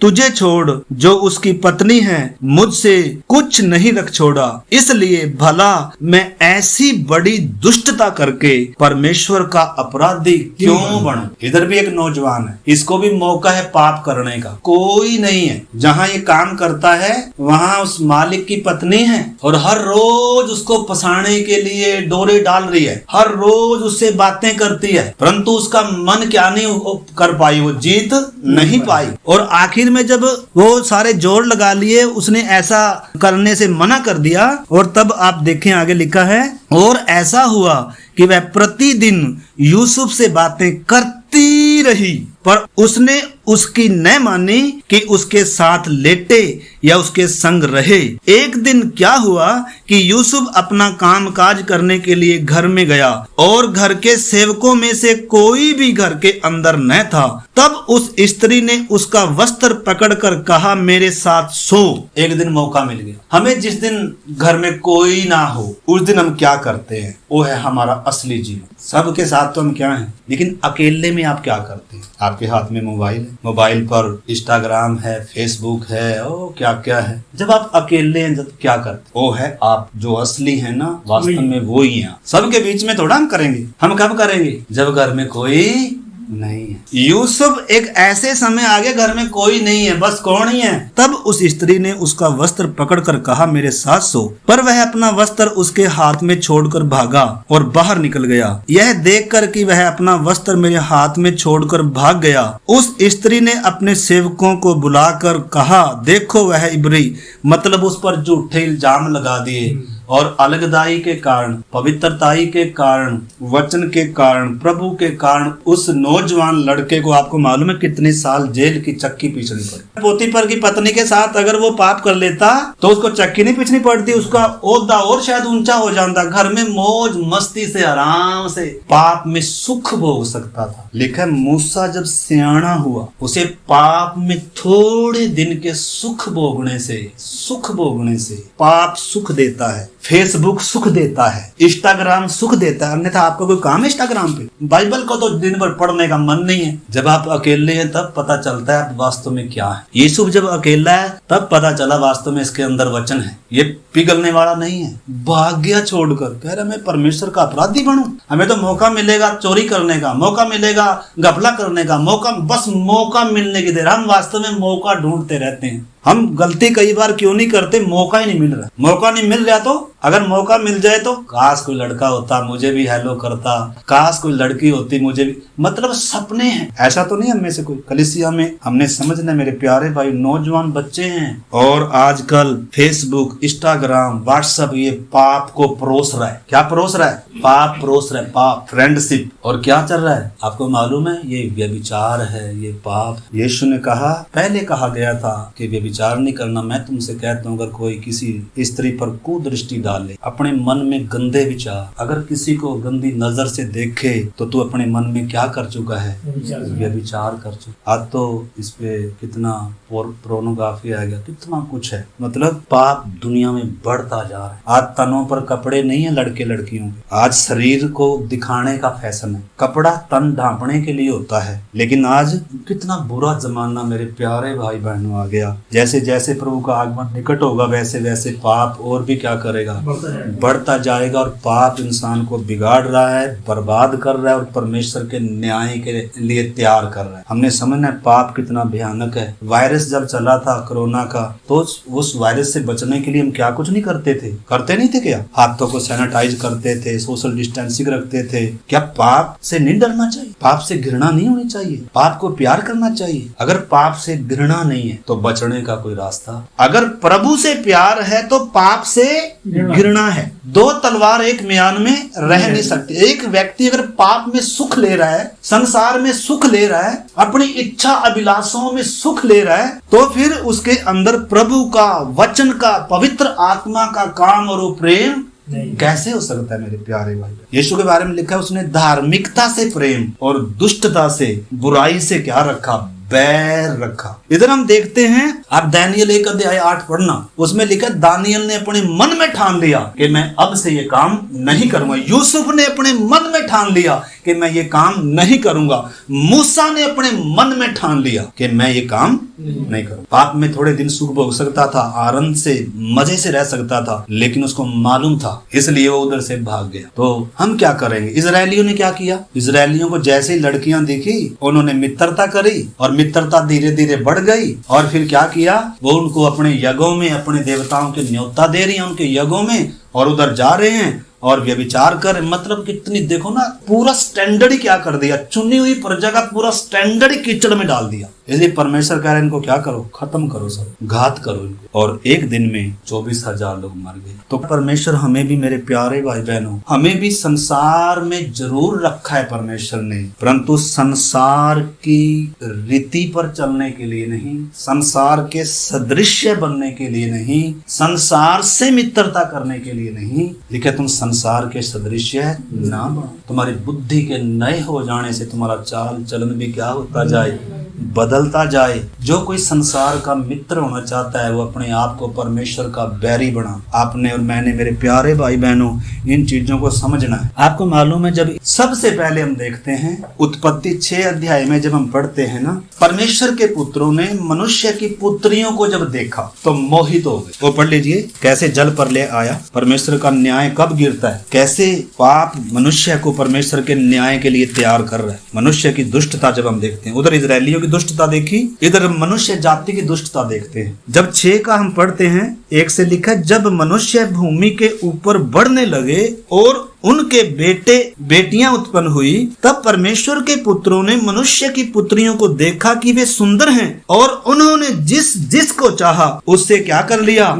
Speaker 1: तुझे छोड़ जो उसकी पत्नी है मुझसे कुछ नहीं रख छोड़ा। इसलिए भला मैं ऐसी बड़ी दुष्टता करके परमेश्वर का अपराधी क्यों बनूं? इधर भी एक नौजवान है, इसको भी मौका है पाप करने का। कोई नहीं है, जहाँ ये काम करता है वहाँ उस मालिक की पत्नी है और हर रोज उसको फंसाने के लिए डोरे डाल रही है, हर रोज उससे बातें करती है, परंतु उसका मन क्या नहीं कर पाई, वो जीत नहीं पाई। और आखिर में जब वो सारे जोर लगा लिए, उसने ऐसा करने से मना कर दिया। और तब आप देखें आगे लिखा है, और ऐसा हुआ कि वह प्रतिदिन यूसुफ से बातें करती रही, पर उसने उसकी न मानी कि उसके साथ लेटे या उसके संग रहे। एक दिन क्या हुआ कि यूसुफ अपना कामकाज करने के लिए घर में गया और घर के सेवकों में से कोई भी घर के अंदर न था। तब उस स्त्री ने उसका वस्त्र पकड़कर कहा, मेरे साथ सो। एक दिन मौका मिल गया हमें। जिस दिन घर में कोई ना हो उस दिन हम क्या करते हैं? वो है हमारा असली जीवन। सबके साथ तो हम क्या हैं, लेकिन अकेले में आप क्या करते हैं? आपके हाथ में मोबाइल है, मोबाइल पर इंस्टाग्राम है, फेसबुक है, ओ क्या क्या है। जब आप अकेले हैं जब क्या करते? वो है आप जो असली है ना, वास्तव में वो ही है। सबके बीच में थोड़ा हम करेंगे। हम कब करेंगे? जब घर में कोई नहीं है। यूसुफ एक ऐसे समय आ गया घर में कोई नहीं है, बस कौन ही है। तब उस स्त्री ने उसका वस्त्र पकड़कर कहा, मेरे साथ सो। पर वह अपना वस्त्र उसके हाथ में छोड़कर भागा और बाहर निकल गया। यह देखकर कि वह अपना वस्त्र मेरे हाथ में छोड़कर भाग गया, उस स्त्री ने अपने सेवकों को बुलाकर कहा, देखो वह इब्री, मतलब उस पर झूठे इल्जाम लगा दिए और अलगदाई के कारण, पवित्रताई के कारण, वचन के कारण, प्रभु के कारण उस नौजवान लड़के को आपको मालूम है कितने साल जेल की चक्की पीछनी पड़ी। पोतीफर की पत्नी के साथ अगर वो पाप कर लेता तो उसको चक्की नहीं पीछनी पड़ती, उसका ओहदा और शायद ऊंचा हो जाता। घर में मौज मस्ती से आराम से पाप में सुख भोग सकता था। लिखा मूसा जब सियाना हुआ उसे पाप में थोड़े दिन के सुख भोगने से पाप सुख देता है, फेसबुक सुख देता है, इंस्टाग्राम सुख देता है। अन्यथा आपका कोई काम है इंस्टाग्राम पे? बाइबल को तो दिन भर पढ़ने का मन नहीं है। जब आप अकेले हैं तब पता चलता है आप वास्तव में क्या है। यूसुफ जब अकेला है तब पता चला वास्तव में इसके अंदर वचन है, ये पिघलने वाला नहीं है। भाग गया छोड़कर, कह रहा मैं परमेश्वर का अपराधी बनूं? हमें तो मौका मिलेगा चोरी करने का, मौका मिलेगा घपला करने का, मौका, बस मौका मिलने की देर। हम वास्तव में मौका ढूंढते रहते हैं। हम गलती कई बार क्यों नहीं करते? मौका ही नहीं मिल रहा। मौका नहीं मिल रहा तो अगर मौका मिल जाए तो काश कोई लड़का होता मुझे भी हेलो करता, काश कोई लड़की होती मुझे भी, मतलब सपने हैं। ऐसा तो नहीं हम में से कोई। कलीसिया में हमने समझना मेरे प्यारे भाई, नौजवान बच्चे हैं और आजकल फेसबुक, इंस्टाग्राम, व्हाट्सएप ये पाप को परोस रहा है। क्या परोस रहा है? पाप परोस रहा है, पाप, फ्रेंडशिप। और क्या चल रहा है आपको मालूम है? ये व्यभिचार है, ये पाप। यीशु ने कहा, पहले कहा गया था कि व्यभिचार नहीं करना। मैं तुमसे कहता हूँ अगर कोई किसी स्त्री पर कुदृष्टि डाले, अपने मन में गंदे विचार, अगर किसी को गंदी नजर से देखे तो तू अपने मन में क्या कर चुका है? व्यभिचार कर चुका। आज तो इस पे कितना पोर्नोग्राफी आ गया, कितना कुछ है। मतलब पाप दुनिया में बढ़ता जा रहा है। आज तनों पर कपड़े नहीं है लड़के लड़कियों के, आज शरीर को दिखाने का फैशन है। कपड़ा तन ढांपने के लिए होता है, लेकिन आज कितना बुरा जमाना मेरे प्यारे भाई बहनों आ गया। जैसे जैसे प्रभु का आगमन निकट होगा वैसे वैसे पाप और भी क्या करेगा? बढ़ता जाएगा। और पाप इंसान को बिगाड़ रहा है, बर्बाद कर रहा है और परमेश्वर के न्याय के लिए तैयार कर रहा है। हमने समझना है पाप कितना भयानक है। वायरस जब चला था कोरोना का, तो उस वायरस से बचने के लिए हम क्या कुछ नहीं करते थे? करते नहीं थे क्या? हाथों को सैनिटाइज करते थे, सोशल डिस्टेंसिंग रखते थे। क्या पाप से नहीं डरना चाहिए? पाप से घृणा नहीं होनी चाहिए? पाप को प्यार करना चाहिए। अगर पाप से घृणा नहीं है तो बचने का कोई रास्ता। अगर प्रभु से प्यार है तो पाप से घृणा है। दो तलवार एक म्यान में रह नहीं सकती। एक व्यक्ति अगर पाप में सुख ले रहा है, संसार में सुख ले रहा है, अपनी इच्छा अभिलाषाओं में सुख ले रहा है, तो फिर उसके अंदर प्रभु का वचन का, पवित्र आत्मा का काम और वो प्रेम कैसे हो सकता है मेरे प्यारे भाई? यीशु के बारे में लिखा है उसने धार्मिकता से प्रेम और दुष्टता से, बुराई से क्या रखा? बैर रखा। इधर हम देखते हैं, आप दानियल 1 अध्याय 8 पढ़ना, उसमें लिखा दानियल ने अपने मन में ठान लिया कि मैं अब से ये काम नहीं करूंगा। यूसुफ ने अपने मन में ठान लिया कि मैं ये काम नहीं करूंगा। मूसा ने अपने मन में ठान लिया कि मैं ये काम नहीं करूंगा। पाप में थोड़े दिन सुख भोग सकता था, आनंद से मजे से रह सकता था, लेकिन उसको मालूम था, इसलिए वो उधर से भाग गया। तो हम क्या करेंगे? इजरायलियों ने क्या किया? इजरायलियों को जैसे ही लड़कियां दिखी उन्होंने मित्रता करी और मित्रता धीरे धीरे बढ़ गई। और फिर क्या किया? वो उनको अपने यज्ञों में, अपने देवताओं के न्योता दे रही है उनके यज्ञों में, और उधर जा रहे हैं और व्यभिचार कर। मतलब कितनी, देखो ना, पूरा स्टैंडर्ड ही क्या कर दिया, चुनी हुई प्रजा का पूरा स्टैंडर्ड ही कीचड़ में डाल दिया। इसलिए परमेश्वर कह रहे हैं इनको क्या करो? खत्म करो, सब घात करो इनको। और एक दिन में 24,000 लोग मर गए। तो परमेश्वर हमें भी, मेरे प्यारे भाई बहनों, हमें भी संसार में जरूर रखा है परमेश्वर ने, परंतु संसार की रीति पर चलने के लिए नहीं, संसार के सदृश्य बनने के लिए नहीं, संसार से मित्रता करने के लिए नहीं। लिखे तुम संसार के सदृश्य ना बनो। तुम्हारी बुद्धि के नए हो जाने से तुम्हारा चाल चलन भी क्या होता जाए? बदलता जाए। जो कोई संसार का मित्र होना चाहता है वो अपने आप को परमेश्वर का बैरी बना। आपने और मैंने, मेरे प्यारे भाई बहनों, इन चीजों को समझना है। आपको मालूम है, जब सबसे पहले हम देखते हैं उत्पत्ति 6 अध्याय में, जब हम पढ़ते हैं ना, परमेश्वर के पुत्रों ने मनुष्य की पुत्रियों को जब देखा तो मोहित हो गए। वो पढ़ लीजिए, कैसे जल पर ले आया। परमेश्वर का न्याय कब गिरता है? कैसे पाप मनुष्य को परमेश्वर के न्याय के लिए तैयार कर रहा है। मनुष्य की दुष्टता जब हम देखते हैं, उधर इजरायलियों की दुष्टता देखी, इधर मनुष्य जाति की दुष्टता देखते हैं। जब 6 का हम पढ़ते हैं, 1 से लिखा, जब मनुष्य भूमि के ऊपर बढ़ने लगे और उनके बेटे बेटियां उत्पन्न हुई, तब परमेश्वर के पुत्रों ने मनुष्य की पुत्रियों को देखा कि वे सुंदर हैं, और उन्होंने जिस जिसको चाहा उससे क्या कर लिया?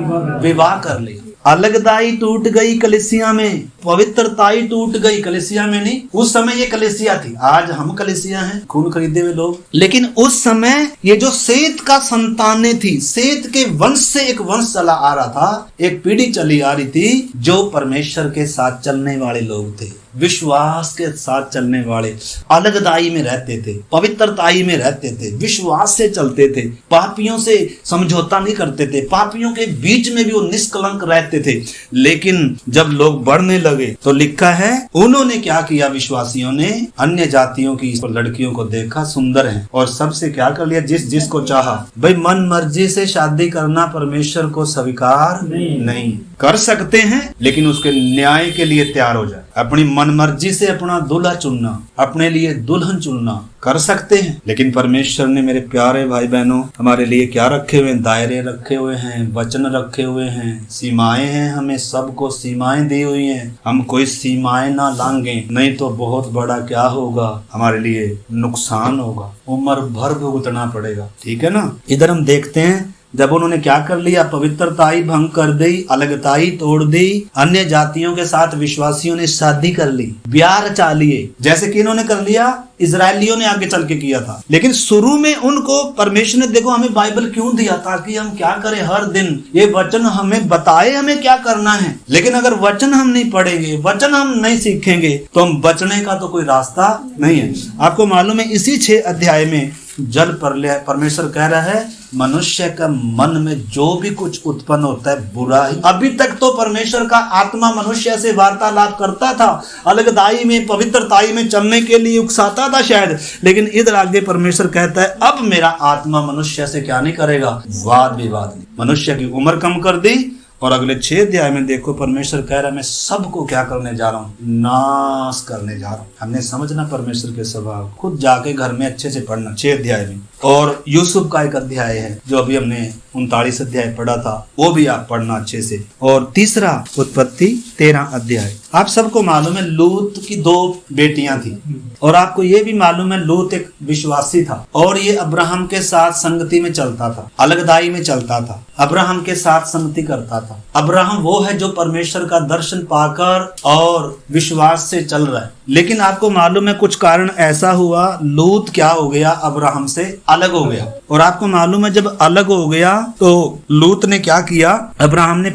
Speaker 1: विवाह कर लिया। अलगदाई टूट गई कलीसिया में, पवित्रताई टूट गई कलीसिया में। नहीं, उस समय ये कलीसिया थी, आज हम कलीसिया हैं, खून खरीदे हुए लोग। लेकिन उस समय ये जो सेत का संतानें थी, सेत के वंश से एक वंश चला आ रहा था, एक पीढ़ी चली आ रही थी, जो परमेश्वर के साथ चलने वाले लोग थे, विश्वास के साथ चलने वाले, अलगदाई में रहते थे, पवित्रताई में रहते थे, विश्वास से चलते थे, पापियों से समझौता नहीं करते थे, पापियों के बीच में भी वो निष्कलंक रहते थे। लेकिन जब लोग बढ़ने लगे तो लिखा है, उन्होंने क्या किया? विश्वासियों ने अन्य जातियों की लड़कियों को देखा, सुंदर हैं, और सबसे क्या कर लिया? जिस जिसको चाहा। भाई मन मर्जी से शादी करना परमेश्वर को स्वीकार नहीं। कर सकते हैं, लेकिन उसके न्याय के लिए तैयार हो जाए। अपनी मनमर्जी से अपना दूल्हा चुनना, अपने लिए दुल्हन चुनना कर सकते हैं, लेकिन परमेश्वर ने मेरे प्यारे भाई बहनों हमारे लिए क्या रखे हुए हैं? दायरे रखे हुए हैं, वचन रखे हुए हैं, सीमाएं हैं, हमें सबको सीमाएं दी हुई हैं। हम कोई सीमाएं ना लांघे, नहीं तो बहुत बड़ा क्या होगा, हमारे लिए नुकसान होगा, उम्र भर भुगतना पड़ेगा। ठीक है ना। इधर हम देखते हैं जब उन्होंने क्या कर लिया, पवित्रताई भंग कर दी, अलगताई तोड़ दी, अन्य जातियों के साथ विश्वासियों ने शादी कर ली, ब्याह रचा लिए, जैसे कि इन्होंने कर लिया, इजरायलियों ने आगे चल के किया था। लेकिन शुरू में उनको परमेश्वर ने, देखो हमें बाइबल क्यों दिया, ताकि हम क्या करें, हर दिन ये वचन हमें बताए हमें क्या करना है। लेकिन अगर वचन हम नहीं पढ़ेंगे, वचन हम नहीं सीखेंगे, तो हम बचने का तो कोई रास्ता नहीं है। आपको मालूम है इसी 6 अध्याय में जल प्रलय परमेश्वर कह रहा है, मनुष्य का मन में जो भी कुछ उत्पन्न होता है बुरा ही। अभी तक तो परमेश्वर का आत्मा मनुष्य से वार्तालाप करता था, अलगदाई में, पवित्रताई में चलने के लिए उकसाता था शायद, लेकिन इधर आगे परमेश्वर कहता है अब मेरा आत्मा मनुष्य से क्या नहीं करेगा, वाद विवाद नहीं। मनुष्य की उम्र कम कर दी, और अगले 6 अध्याय में देखो परमेश्वर कह रहा है मैं सबको क्या करने जा रहा हूँ, नाश करने जा रहा हूँ। हमने समझना परमेश्वर के स्वभाव, खुद जाके घर में अच्छे से पढ़ना 6 अध्याय में। और यूसुफ का एक अध्याय है जो अभी हमने 39 अध्याय पढ़ा था, वो भी आप पढ़ना अच्छे से। और तीसरा उत्पत्ति 13 अध्याय। आप सबको मालूम है लूत की 2 बेटियां थी, और आपको ये भी मालूम है लूत एक विश्वासी था, और ये अब्राहम के साथ संगति में चलता था, अलगदाई में चलता था, अब्राहम के साथ संगति करता था। अब्राहम वो है जो परमेश्वर का दर्शन पाकर और विश्वास से चल रहा है। लेकिन आपको मालूम है कुछ कारण ऐसा हुआ, लूत क्या हो गया, अब्राहम से अलग हो गया। और आपको मालूम है जब अलग हो गया तो लूत ने क्या किया, अब्राहम ने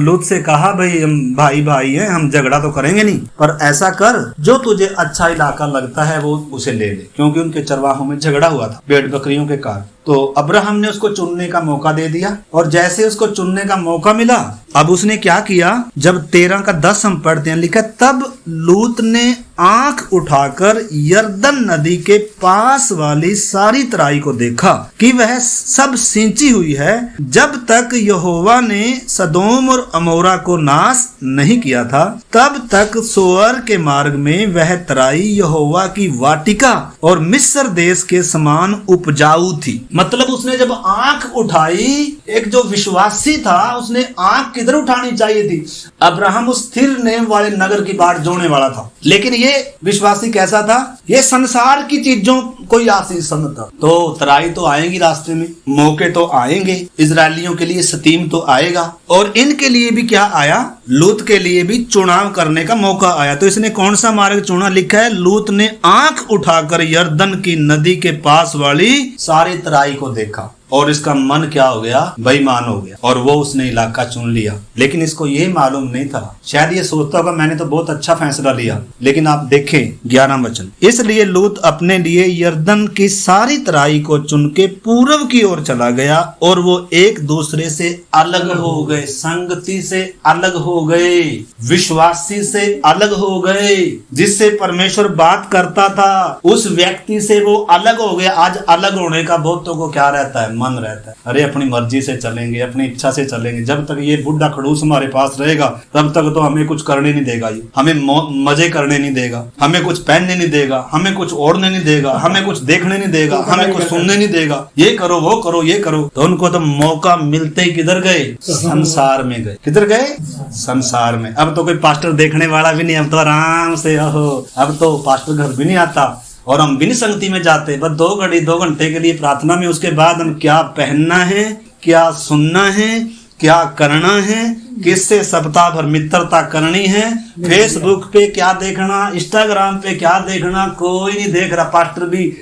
Speaker 1: लूत से कहा भाई हम भाई भाई हैं, हम झगड़ा तो करेंगे नहीं, पर ऐसा कर जो तुझे अच्छा इलाका लगता है वो उसे ले ले, क्योंकि उनके चरवाहों में झगड़ा हुआ था भेड़ बकरियों के कारण। तो अब्राहम ने उसको चुनने का मौका दे दिया, और जैसे उसको चुनने का मौका मिला, अब उसने क्या किया, जब 13 का 10 हम पढ़ते हैं, लिखा तब लूत ने आंख उठाकर यरदन नदी के पास वाली सारी तराई को देखा कि वह सब सिंची हुई है, जब तक यहोवा ने सदोम और अमोरा को नाश नहीं किया था, तब तक सोअर के मार्ग में वह तराई यहोवा की वाटिका और मिस्र देश के समान उपजाऊ थी। मतलब उसने जब आंख उठाई, एक जो विश्वासी था उसने आंख किधर उठानी चाहिए थी, अब्राहम उस स्थिर नेम वाले नगर की बाट जोड़ने वाला था। लेकिन ये विश्वासी कैसा था, ये संसार की चीजों को आशीष समझता। तो तराई तो आएंगी रास्ते में, मौके तो आएंगे, इजरायलियों के लिए सतीम तो आएगा, और इनके लिए भी क्या आया, लूत के लिए भी चुनाव करने का मौका आया। तो इसने कौन सा मार्ग चुना, लिखा है लूत ने आंख उठाकर यरदन की नदी के पास वाली सारी तराई को देखा, और इसका मन क्या हो गया, बेईमान हो गया, और वो उसने इलाका चुन लिया। लेकिन इसको ये मालूम नहीं था, शायद ये सोचता होगा मैंने तो बहुत अच्छा फैसला लिया। लेकिन आप देखें 11 वचन, इसलिए लूत अपने लिए यरदन की सारी तराई को चुन के पूर्व की ओर चला गया, और वो एक दूसरे से अलग हो गए, संगति से अलग हो गए, विश्वासी से अलग हो गए, जिससे परमेश्वर बात करता था उस व्यक्ति से वो अलग हो गया। आज अलग होने का बहुतों को क्या रहता है, मन रहता है, अरे अपनी मर्जी से चलेंगे, अपनी इच्छा से चलेंगे, जब तक ये बुढ़ा खड़ूस हमारे पास रहेगा तब तक तो हमें कुछ करने नहीं देगा, ये हमें मजे करने नहीं देगा, हमें कुछ पहनने नहीं देगा, हमें कुछ ओढ़ने नहीं देगा, हमें कुछ देखने नहीं देगा, हमें कुछ सुनने नहीं देगा, ये करो वो करो ये करो। तो उनको तो मौका मिलते ही किधर गए, संसार में गए। किधर गए, संसार में। अब तो कोई पास्टर देखने वाला भी नहीं, अब तो आराम से अब तो पास्टर घर भी नहीं आता, और हम बिन संगति में जाते, बस 2 घंटे के लिए प्रार्थना में, उसके बाद हम क्या पहनना है, क्या सुनना है, क्या करना है, किससे सप्ताह भर मित्रता करनी है, फेसबुक पे क्या देखना, इंस्टाग्राम पे क्या देखना, कोई नहीं देख रहा।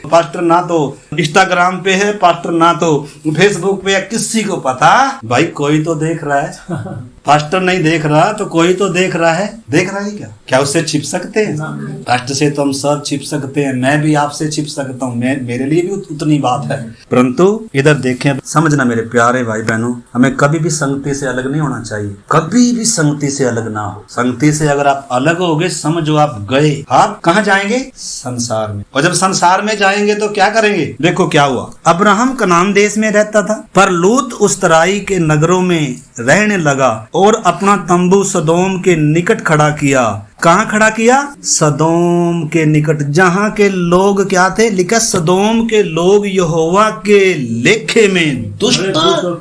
Speaker 1: पास्टर ना तो इंस्टाग्राम पे है, पास्टर ना तो फेसबुक पे है, किसी को पता, भाई कोई तो देख रहा है। पास्टर नहीं देख रहा तो कोई तो देख रहा है। देख रहा है क्या उससे छिप सकते हैं? पास्टर से तो हम सब छिप सकते हैं, मैं भी आपसे छिप सकता हूँ, मेरे लिए भी उतनी बात है। परंतु इधर देखें, समझना मेरे प्यारे भाई बहनों, हमें कभी भी संगति से अलग नहीं होना चाहिए। कभी भी संगति से अलग ना हो। संगति से अगर आप अलग होगे, समझो आप गए। आप कहाँ जाएंगे? संसार में। और जब संसार में जाएंगे तो क्या करेंगे? देखो क्या हुआ। अब्राहम कनान देश में रहता था, पर लूत उस तराई के नगरों में रहने लगा और अपना तंबू सदोम के निकट खड़ा किया। कहाँ खड़ा किया? सदोम के निकट, जहाँ के लोग क्या थे? लिखा सदोम के लोग यहोवा के लेखे में दुष्ट और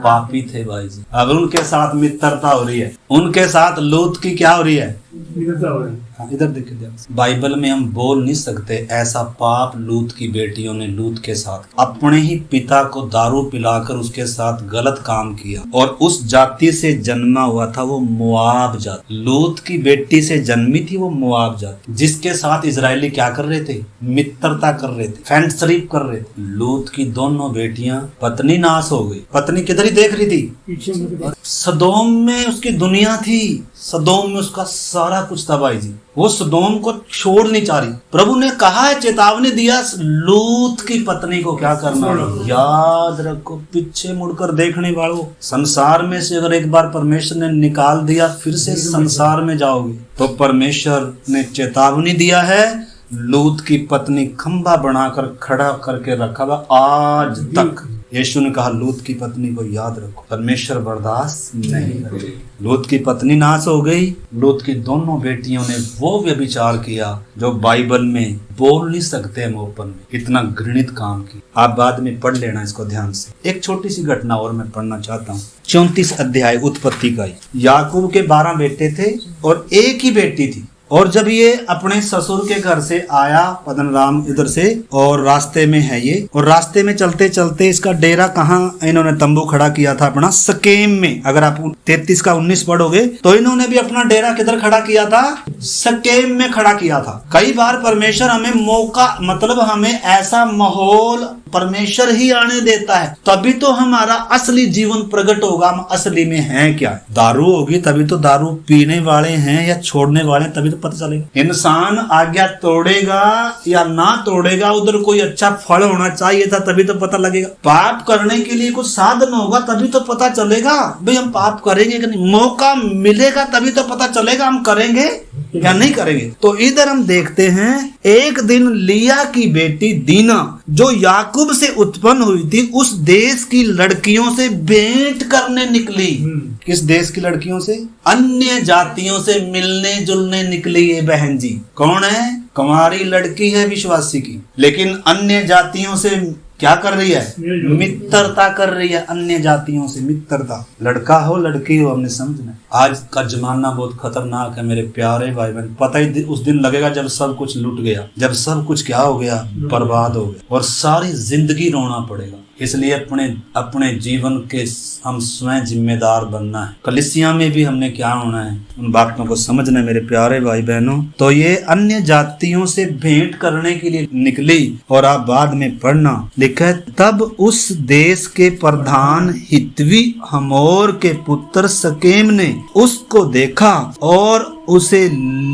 Speaker 1: पापी थे भाई जी। अब उनके साथ मित्रता हो रही है, उनके साथ लूत की क्या हो रही है? इधर देखिए, बाइबल में हम बोल नहीं सकते ऐसा पाप लूत की बेटियों ने लूत के साथ, अपने ही पिता को दारू पिलाकर उसके साथ गलत काम किया। और उस जाति से जन्मा हुआ था वो मोआब जाति, लूत की बेटी से जन्मी थी वो मोआब जाति, जिसके साथ इजरायली क्या कर रहे थे? मित्रता कर रहे थे, फ्रेंडशिप कर रहे थे। लूत की दोनों बेटियां, पत्नी नाश हो गई। पत्नी किधर ही देख रही थी? सदोम में उसकी दुनिया थी, सदोम में उसका सारा कुछ था भाई जी। वो सदोम को छोड़ नहीं चाह रही। प्रभु ने कहा है, चेतावनी दिया, लूत की पत्नी को क्या करना है? याद रखो, पीछे मुड़कर देखने वालों, संसार में से अगर एक बार परमेश्वर ने निकाल दिया, फिर से संसार में जाओगे। तो परमेश्वर ने चेतावनी दिया है, लूत की पत्नी खंभा बनाकर खड़ा करके रखा हुआ आज तक। यीशु ने कहा लूत की पत्नी को याद रखो, परमेश्वर बर्दाश्त नहीं करेगा। लूत की पत्नी नाश हो गई। लूत की दोनों बेटियों ने वो व्यभिचार किया जो बाइबल में बोल नहीं सकते हम ओपन में, इतना घृणित काम की। आप बाद में पढ़ लेना इसको ध्यान से। एक छोटी सी घटना और मैं पढ़ना चाहता हूँ। 34 अध्याय उत्पत्ति का। याकूब के 12 बेटे थे और एक ही बेटी थी। और जब ये अपने ससुर के घर से आया, पद्दनराम इधर से, और रास्ते में है ये, और रास्ते में चलते चलते इसका डेरा कहाँ इन्होंने तंबू खड़ा किया था? अपना सकेम में। अगर आप 33 का 19 पढ़ोगे तो इन्होंने भी अपना डेरा किधर खड़ा किया था? सकेम में खड़ा किया था। कई बार परमेश्वर हमें मौका, मतलब हमें ऐसा माहौल परमेश्वर ही आने देता है, तभी तो हमारा असली जीवन प्रकट होगा। हम असली में हैं क्या? दारू होगी तभी तो दारू पीने वाले हैं या छोड़ने वाले हैं, तभी तो पता चलेगा। इंसान आज्ञा तोड़ेगा या ना तोड़ेगा, उधर कोई अच्छा फल होना चाहिए था, तभी तो पता लगेगा। पाप करने के लिए कुछ साधन होगा तभी तो पता चलेगा भाई हम पाप करेंगे कि नहीं। मौका मिलेगा तभी तो पता चलेगा हम करेंगे या नहीं करेंगे। तो इधर हम देखते हैं, एक दिन लिया की बेटी दीना जो याकूब से उत्पन्न हुई थी, उस देश की लड़कियों से भेंट करने निकली। किस देश की लड़कियों से? अन्य जातियों से मिलने जुलने निकली ये बहन जी। कौन है? कुंवारी लड़की है विश्वासी की, लेकिन अन्य जातियों से क्या कर रही है? मित्रता कर रही है। अन्य जातियों से मित्रता। लड़का हो लड़की हो, हमने समझना। आज का जमाना बहुत खतरनाक है मेरे प्यारे भाई बहन। पता ही उस दिन लगेगा जब सब कुछ लुट गया, जब सब कुछ क्या हो गया? बर्बाद हो गया, और सारी जिंदगी रोना पड़ेगा। इसलिए अपने जीवन के हम स्वयं जिम्मेदार बनना है। कलीसिया में भी हमने क्या होना है, उन बातों को समझना है मेरे प्यारे भाई बहनों। तो ये अन्य जातियों से भेंट करने के लिए निकली, और आप बाद में पढ़ना, लिखा है तब उस देश के प्रधान हित्वी हमोर के पुत्र सकेम ने उसको देखा और उसे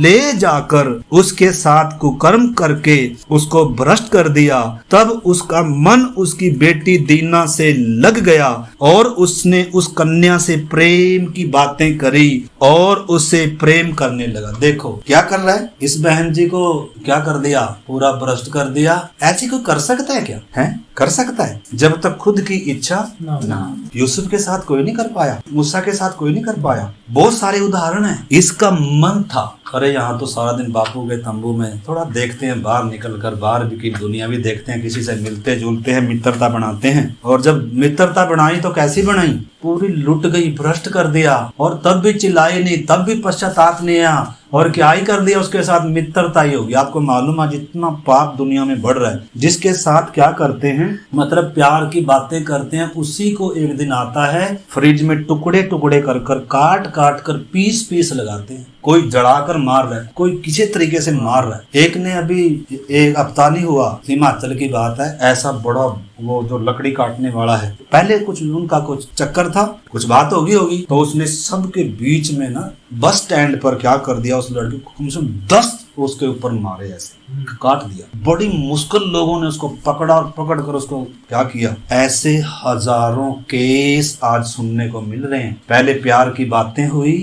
Speaker 1: ले जाकर उसके साथ कुकर्म करके उसको भ्रष्ट कर दिया। तब उसका मन उसकी बेटी दीना से लग गया और उसने उस कन्या से प्रेम की बातें करी और उससे प्रेम करने लगा। देखो क्या कर रहा है, इस बहन जी को क्या कर दिया? पूरा भ्रष्ट कर दिया। ऐसी कोई कर सकता है क्या? है कर सकता है जब तक खुद की इच्छा ना। यूसुफ के साथ कोई नहीं कर पाया, मूसा के साथ कोई नहीं कर पाया। बहुत सारे उदाहरण हैं। इसका मन था, अरे यहाँ तो सारा दिन बापू के तंबू में, थोड़ा देखते हैं बाहर निकल कर, बाहर की दुनिया भी देखते हैं, किसी से मिलते जुलते हैं, मित्रता बनाते हैं। और जब मित्रता बनाई तो कैसी बनाई? पूरी लुट गई, भ्रष्ट कर दिया। और तब भी चिल्लाई नहीं, तब भी पश्चाताप नहीं आया, और क्या ही कर दिया? उसके साथ मित्रता ही होगी। आपको मालूम है जितना पाप दुनिया में बढ़ रहा है, जिसके साथ क्या करते हैं, मतलब प्यार की बातें करते हैं, उसी को एक दिन आता है फ्रिज में टुकड़े टुकड़े कर काट काट कर पीस पीस लगाते हैं। कोई जड़ाकर मार रहा है, कोई किसी तरीके से मार रहा है। एक ने अभी एक हफ्ता नहीं हुआ, हिमाचल की बात है, ऐसा बड़ा वो जो लकड़ी काटने वाला है, पहले कुछ उनका कुछ चक्कर था, कुछ बात होगी तो उसने सबके बीच में ना बस स्टैंड पर क्या कर दिया, उस लड़के को कम से कम 10 उसके ऊपर मारे, ऐसे काट दिया। बड़ी मुश्किल लोगों ने उसको पकड़ा और पकड़ कर उसको क्या किया। ऐसे हजारों केस आज सुनने को मिल रहे हैं। पहले प्यार की बातें हुई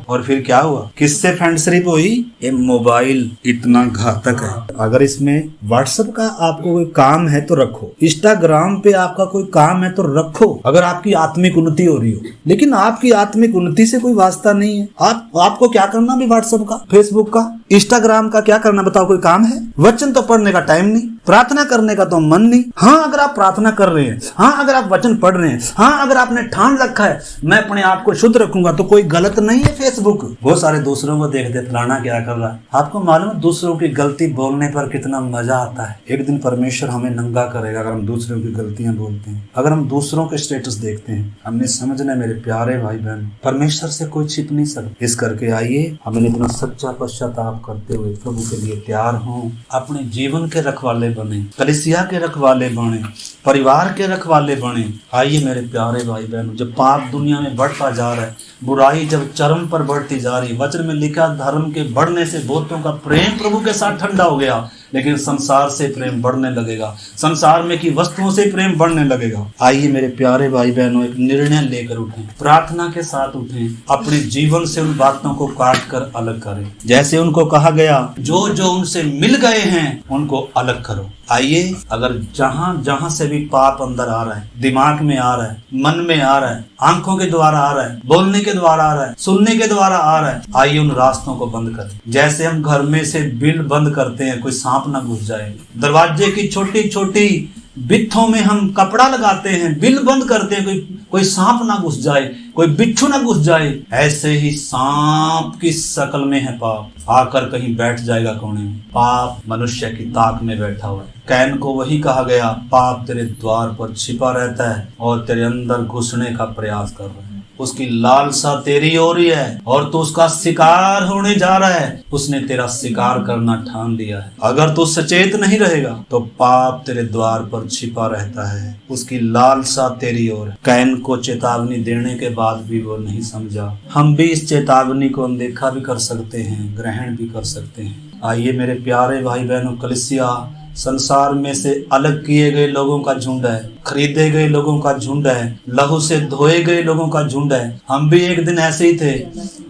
Speaker 1: और फिर क्या हुआ, किससे फ्रेंडशिप हुई। ये मोबाइल इतना घातक है। अगर इसमें व्हाट्सएप का आपको कोई काम है तो रखो, इंस्टाग्राम पे आपका कोई काम है तो रखो, अगर आपकी आत्मिक उन्नति हो रही हो। लेकिन आपकी आत्मिक उन्नति से कोई वास्ता नहीं है। आपको क्या करना भी, व्हाट्सएप का, फेसबुक का, इंस्टाग्राम का क्या करना, बताओ कोई काम है? वचन तो पढ़ने का टाइम नहीं, प्रार्थना करने का तो मन नहीं। हाँ, अगर आप प्रार्थना कर रहे हैं, हाँ अगर आप वचन पढ़ रहे हैं, हाँ अगर आपने ठान रखा है मैं अपने आप को शुद्ध रखूंगा, तो कोई गलत नहीं है। फेसबुक बहुत सारे दूसरों को देखते, फलाना क्या कर रहा है। आपको मालूम है दूसरों की गलती बोलने पर कितना मजा आता है। एक दिन परमेश्वर हमें नंगा करेगा अगर हम दूसरों की गलतियां बोलते हैं, अगर हम दूसरों के स्टेटस देखते हैं। हमने समझना मेरे प्यारे भाई बहन, परमेश्वर से कोई छिप नहीं सकता। इस करके आइए हमें इतना सच्चा पश्चाताप करते हुए प्रभु के लिए तैयार हों, अपने जीवन के रखवाले बने, कलीसिया के रखवाले बने, परिवार के रखवाले बने। आइए मेरे प्यारे भाई बहनों, जब पाप दुनिया में बढ़ता जा रहा है, बुराई जब चरम पर बढ़ती जा रही, वचन में लिखा धर्म के बढ़ने से बहुतों का प्रेम प्रभु के साथ ठंडा हो गया, लेकिन संसार से प्रेम बढ़ने लगेगा, संसार में की वस्तुओं से प्रेम बढ़ने लगेगा। आइए मेरे प्यारे भाई बहनों, एक निर्णय लेकर उठें, प्रार्थना के साथ उठें, अपने जीवन से उन बातों को काट कर अलग करें। जैसे उनको कहा गया, जो जो उनसे मिल गए हैं उनको अलग करो। आइए, अगर जहां जहां से भी पाप अंदर आ रहा है, दिमाग में आ रहा है, मन में आ रहा है, आंखों के द्वारा आ रहा है, बोलने के द्वारा आ रहा है, सुनने के द्वारा आ रहा है, आइए उन रास्तों को बंद करें। जैसे हम घर में से बिल बंद करते हैं, कोई सांप ना घुस जाए, दरवाजे की छोटी छोटी बित्थों में हम कपड़ा लगाते हैं, बिल बंद करते हैं, कोई सांप ना घुस जाए, कोई बिच्छू ना घुस जाए। ऐसे ही सांप की शकल में है पाप, आकर कहीं बैठ जाएगा कोने में। पाप मनुष्य की ताक में बैठा हुआ है। कैन को वही कहा गया, पाप तेरे द्वार पर छिपा रहता है और तेरे अंदर घुसने का प्रयास कर रहा है। उसकी लालसा तेरी हो रही है और तू उसका शिकार होने जा रहा है। उसने तेरा शिकार करना ठान लिया है। अगर तू सचेत नहीं रहेगा तो पाप तेरे द्वार पर छिपा रहता है, उसकी लालसा तेरी ओर है। कैन को चेतावनी देने के बाद भी वो नहीं समझा। हम भी इस चेतावनी को अनदेखा भी कर सकते हैं, ग्रहण भी कर सकते हैं। आइए मेरे प्यारे भाई बहनों, कलीसिया संसार में से अलग किए गए लोगों का झुंड है, खरीदे गए लोगों का झुंड है, लहू से धोए गए लोगों का झुंड है। हम भी एक दिन ऐसे ही थे,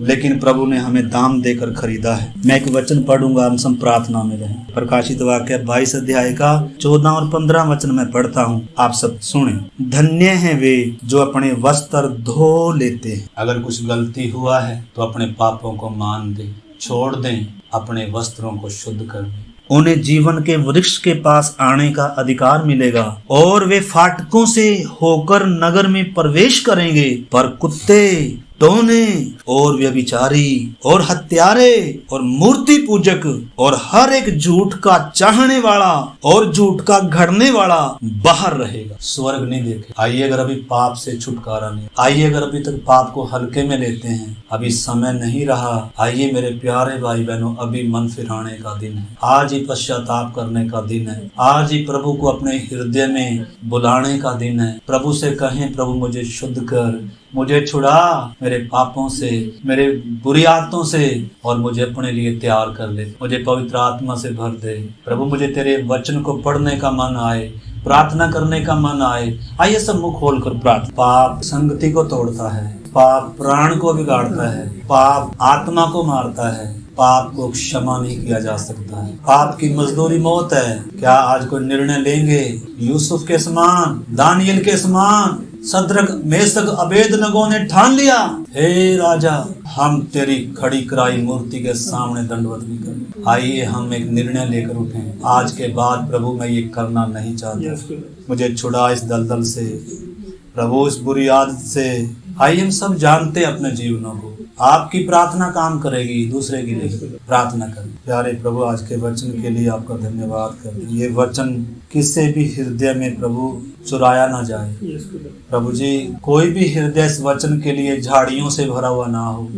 Speaker 1: लेकिन प्रभु ने हमें दाम देकर खरीदा है। मैं एक वचन पढ़ूंगा, हम सब प्रार्थना में रहें। प्रकाशित वाक्य 22 अध्याय का 14 और 15 वचन मैं पढ़ता हूँ, आप सब सुने। धन्य हैं वे जो अपने वस्त्र धो लेते हैं। अगर कुछ गलती हुआ है तो अपने पापों को मान दें, छोड़ दें, अपने वस्त्रों को शुद्ध कर दें। उन्हें जीवन के वृक्ष के पास आने का अधिकार मिलेगा और वे फाटकों से होकर नगर में प्रवेश करेंगे, पर कुत्ते, टोने और व्यभिचारी और हत्यारे और मूर्ति पूजक और हर एक झूठ का चाहने वाला और झूठ का घड़ने वाला बाहर रहेगा, स्वर्ग नहीं देखे। आइए, अगर अभी पाप से छुटकारा नहीं, आइए अगर अभी तक पाप को हल्के में लेते हैं, अभी समय नहीं रहा। आइए मेरे प्यारे भाई बहनों, अभी मन फिराने का दिन है। आज ही पश्चाताप करने का दिन है। आज ही प्रभु को अपने हृदय में बुलाने का दिन है। प्रभु से कहें, प्रभु मुझे शुद्ध कर, मुझे छुड़ा मेरे पापों से, मेरे बुरी आदतों से, और मुझे अपने लिए तैयार कर ले। मुझे पवित्र आत्मा से भर दे। प्रभु मुझे तेरे वचन को पढ़ने का मन आए, प्रार्थना करने का मन आए। आइए सब मुख खोल कर प्रार्थना। पाप संगति को तोड़ता है, पाप प्राण को बिगाड़ता है, पाप आत्मा को मारता है, पाप को क्षमा नहीं किया जा सकता है। पाप की मजदूरी मौत है। क्या आज कोई निर्णय लेंगे यूसुफ के समान, दानियल के समान, सद्रक मेसक अबेदनगो ने ठान लिया, हे राजा हम तेरी खड़ी कराई मूर्ति के सामने दंडवत भी करें। आइए हम एक निर्णय लेकर उठें, आज के बाद प्रभु मैं ये करना नहीं चाहता, मुझे छुड़ा इस दलदल से, प्रभु इस बुरी आदत से। आइए हम सब जानते हैं अपने जीवनों को, आपकी प्रार्थना काम करेगी, दूसरे के लिए प्रार्थना करें। प्यारे प्रभु, आज के वचन के लिए आपका धन्यवाद करें। ये वचन किसी भी हृदय में प्रभु चुराया ना जाए। प्रभु जी, कोई भी हृदय इस वचन के लिए झाड़ियों से भरा हुआ ना हो,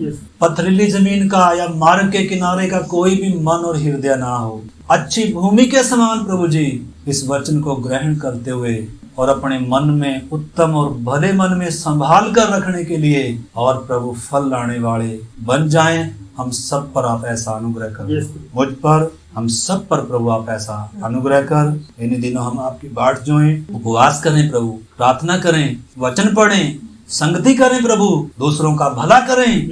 Speaker 1: पथरीली जमीन का या मार्ग के किनारे का कोई भी मन और हृदय ना हो। अच्छी भूमि के समान प्रभु जी इस वचन को ग्रहण करते हुए और अपने मन में उत्तम और भले मन में संभाल कर रखने के लिए और प्रभु फल लाने वाले बन जाएं। हम सब पर आप ऐसा अनुग्रह करें, मुझ पर, हम सब पर प्रभु आप ऐसा अनुग्रह कर। इन दिनों हम आपकी बाट जोएं, उपवास करें प्रभु, प्रार्थना करें, वचन पढ़ें, संगति करें प्रभु, दूसरों का भला करें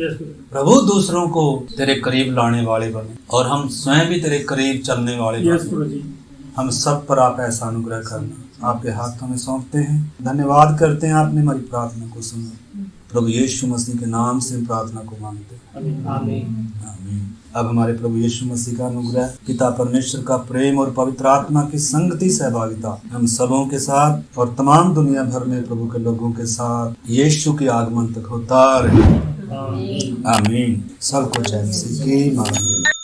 Speaker 1: प्रभु, दूसरों को तेरे करीब लाने वाले बने और हम स्वयं भी तेरे करीब चलने वाले बने। हम सब पर आप ऐसा अनुग्रह करना आपके हाथों में सौंपते हैं। धन्यवाद करते हैं आपने हमारी प्रार्थना को सुना। प्रभु यीशु मसीह के नाम से प्रार्थना को मांगते हैं, आमीन। अब हमारे प्रभु यीशु मसीह का अनुग्रह, पिता परमेश्वर का प्रेम और पवित्र आत्मा की संगति सहभागिता हम सबों के साथ और तमाम दुनिया भर में प्रभु के लोगों के साथ यीशु के आगमन तक होता रहे, आमीन। सबको जय मसीह की मांग।